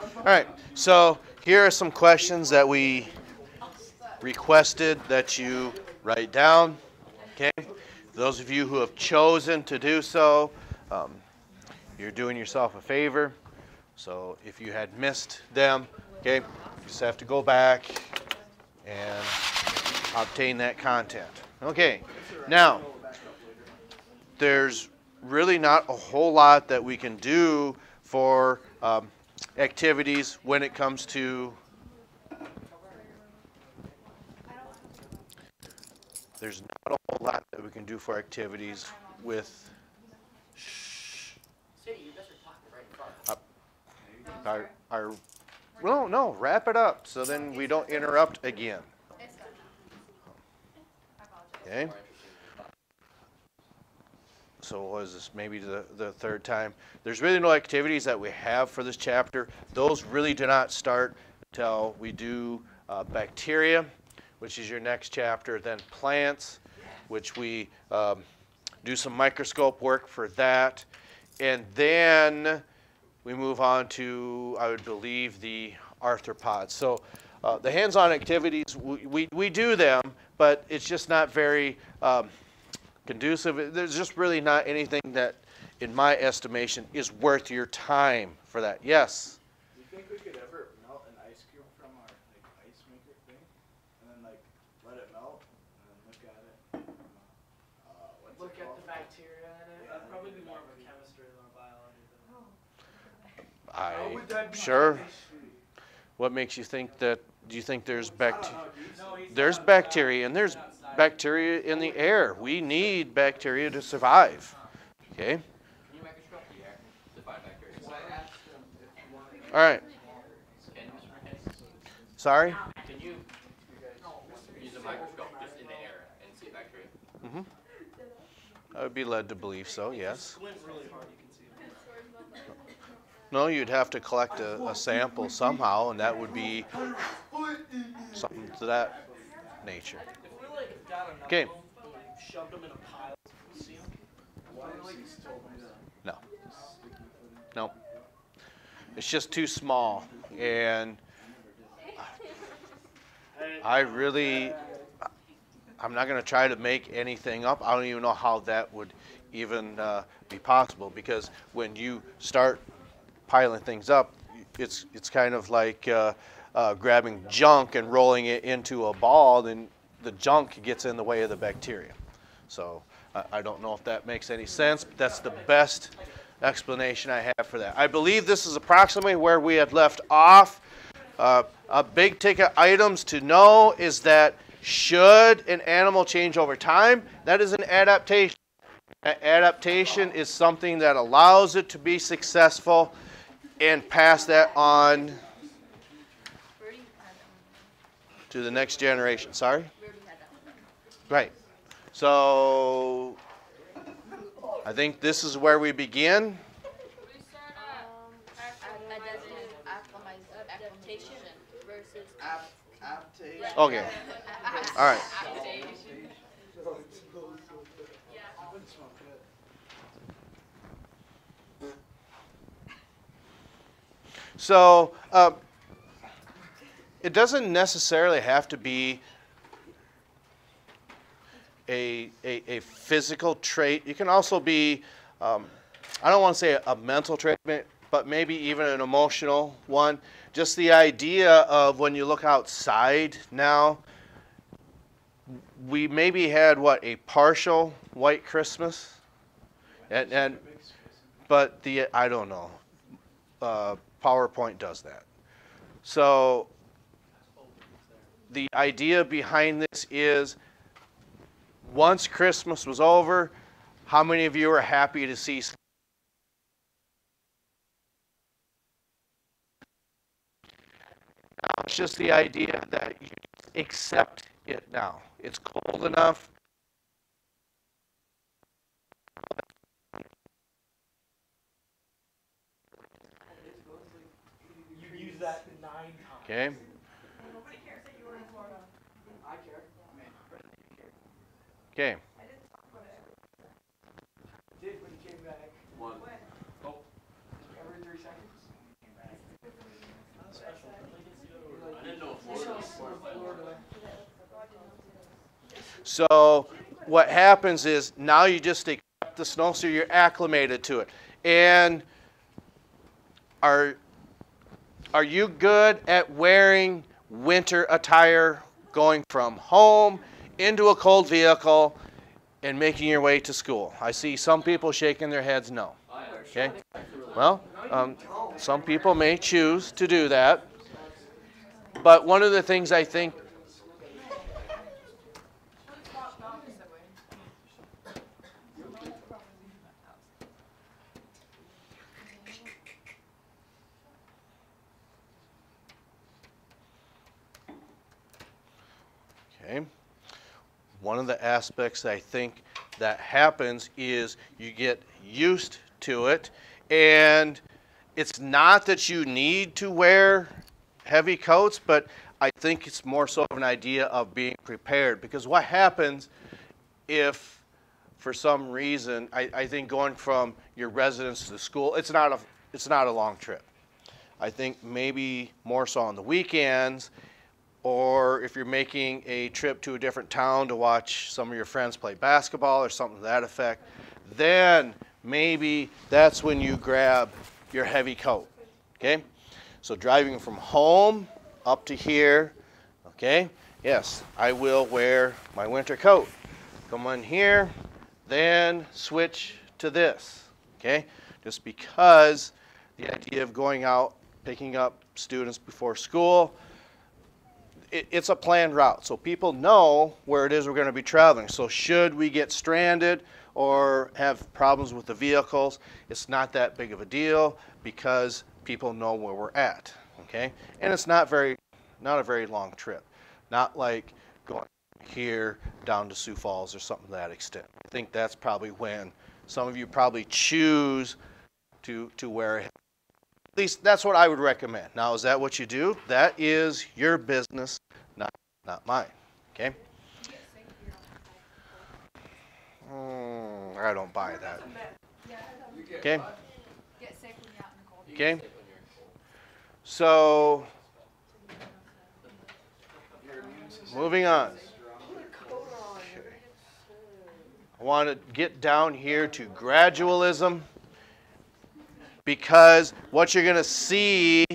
All right, so here are some questions that we requested that you write down. Okay, those of you who have chosen to do so, you're doing yourself a favor. So if you had missed them, okay, you just have to go back and obtain that content. Okay, now there's really not a whole lot that we can do for activities when it comes to there's not a whole lot that we can do for activities with our no, wrap it up so then we don't interrupt again. Okay. So what is this, maybe the third time? There's really no activities that we have for this chapter. Those really do not start until we do bacteria, which is your next chapter, then plants, which we do some microscope work for that. And then we move on to, I would believe, the arthropods. So the hands-on activities, we do them, but it's just not very conducive. There's just really not anything that, in my estimation, is worth your time for that. Yes? Do you think we could ever melt an ice cube from our ice maker thing, and then let it melt, and then look at it? Look at the bacteria in it. That'd probably be more of a chemistry than a biology. Sure. What makes you think that? Do you think there's bacteria? There's bacteria, and there's bacteria in the air. We need bacteria to survive. Okay. Can you microscope the air to find bacteria? All right. Sorry? Can you use a microscope just in the air and see bacteria? Mm-hmm. I would be led to believe so, yes. No, you'd have to collect a sample somehow, and that would be something to that nature. Okay. No. No. It's just too small, and I'm not going to try to make anything up. I don't even know how that would even be possible, because when you start piling things up, it's kind of like grabbing junk and rolling it into a ball, then the junk gets in the way of the bacteria. So I don't know if that makes any sense, but that's the best explanation I have for that. I believe this is approximately where we had left off. Big ticket items to know is that should an animal change over time, that is an adaptation. Adaptation is something that allows it to be successful and pass that on to the next generation. Sorry? Right. So I think this is where we begin. Okay. All right. So it doesn't necessarily have to be a physical trait. It can also be, I don't want to say a mental trait, but maybe even an emotional one. Just the idea of when you look outside now, we maybe had, what, a partial white Christmas? But I don't know. PowerPoint does that. So the idea behind this is, once Christmas was over, how many of you are happy to see? Now it's just the idea that you accept it now. It's cold enough. You use that 9 times. Okay. Nobody cares that you were in Florida. I care. Okay. I didn't talk about it. Did when you came back. One. Oh. Every 3 seconds. Came back. So what happens is now you just accept the snow, so you're acclimated to it. And are you good at wearing winter attire going from home into a cold vehicle and making your way to school? I see some people shaking their heads no. Okay? Well, some people may choose to do that. But one of the things I think okay. One of the aspects I think that happens is you get used to it, and it's not that you need to wear heavy coats, but I think it's more so of an idea of being prepared. Because what happens if, for some reason, I think going from your residence to the school, it's not a long trip. I think maybe more so on the weekends, or if you're making a trip to a different town to watch some of your friends play basketball or something to that effect, then maybe that's when you grab your heavy coat, okay? So driving from home up to here, okay, yes, I will wear my winter coat. Come on here, then switch to this, okay? Just because the idea of going out, picking up students before school, it's a planned route, so people know where it is we're going to be traveling. So should we get stranded or have problems with the vehicles, it's not that big of a deal because people know where we're at, okay? And it's not a very long trip, not like going here down to Sioux Falls or something to that extent. I think that's probably when some of you probably choose to wear it. At least that's what I would recommend. Now, is that what you do? That is your business, not mine. Okay? I don't buy that. Okay? Get sick when you're out in the cold. Okay? So, moving on. I want to get down here to gradualism, because what you're going to see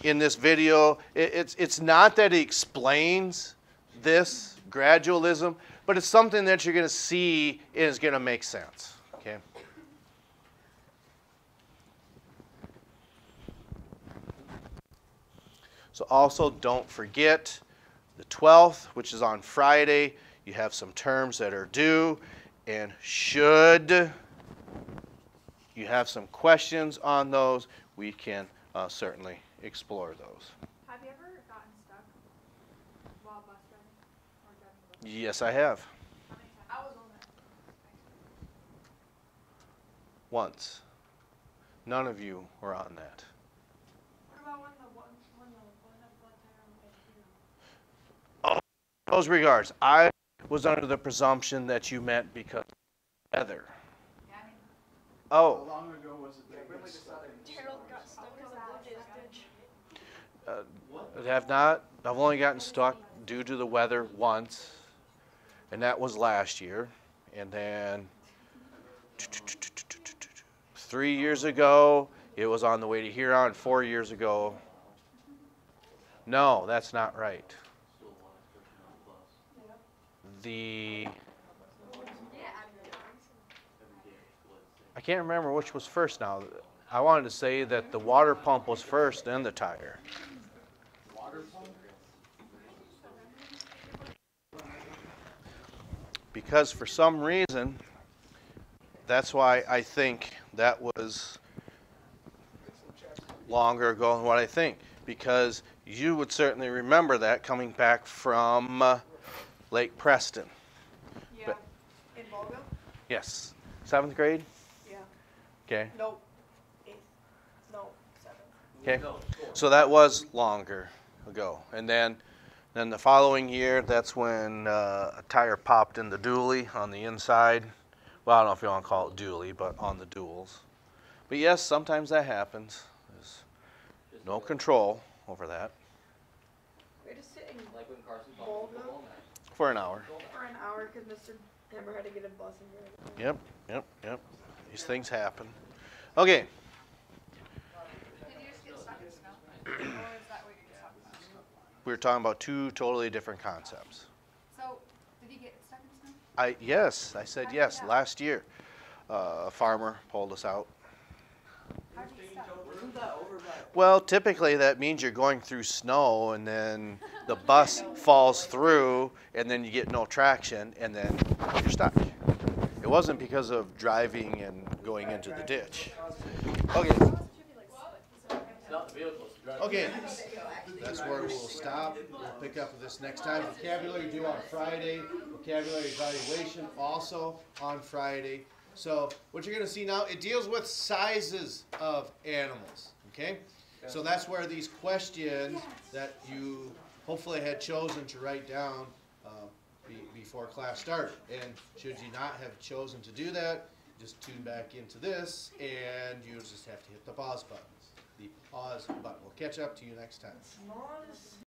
in this video, it's not that it explains this gradualism, but it's something that you're going to see is going to make sense. Okay? So also don't forget the 12th, which is on Friday. You have some terms that are due, and should you have some questions on those, we can certainly explore those. Have you ever gotten stuck while bus driving or driving the bus? Yes, I have. How many times? I was on that. Once. None of you were on that. What about when the had flat tire on the Those regards, I was under the presumption that you meant because of the weather. Yeah, I mean, How Oh, long ago was it that you got stuck? Harold got stuck in the ditch. I've only gotten stuck due to the weather once, and that was last year. And then 3 years ago, it was on the way to Huron. 4 years ago, no, that's not right. I can't remember which was first now. I wanted to say that the water pump was first, then the tire. Water pump? Because for some reason, that's why I think that was longer ago than what I think. Because you would certainly remember that coming back from Lake Preston. Yeah. But- In Volga? Yes. 7th grade? Yeah. Okay. Nope. 8th. No, 7th. Okay. So that was longer ago. And then the following year, that's when a tire popped in the dually on the inside. Well, I don't know if you want to call it dually, but on the duals. But yes, sometimes that happens. There's no control over that. Where to sit in Like when Carson Volga? For an hour. For an hour, because Mr. Hammer had to get a bus and drive. Yep. These things happen. Okay. Did you just get stuck in snow? Or is that what you're just talking about? We were talking about two totally different concepts. So, did you get stuck in snow? Yes, I said How did you yes. get out? Last year, a farmer pulled us out. How did you get stuck? Wasn't that over by? Well, typically that means you're going through snow and then the bus falls through and then you get no traction and then you're stuck. It wasn't because of driving and going into the ditch. Okay. Not the vehicles. Okay. That's where we'll stop. We'll pick up with this next time. Vocabulary due on Friday. Vocabulary evaluation also on Friday. So what you're going to see now, it deals with sizes of animals. Okay? So that's where these questions that you hopefully had chosen to write down before class started. And should you not have chosen to do that, just tune back into this and you just have to hit the pause buttons. The pause button will catch up to you next time.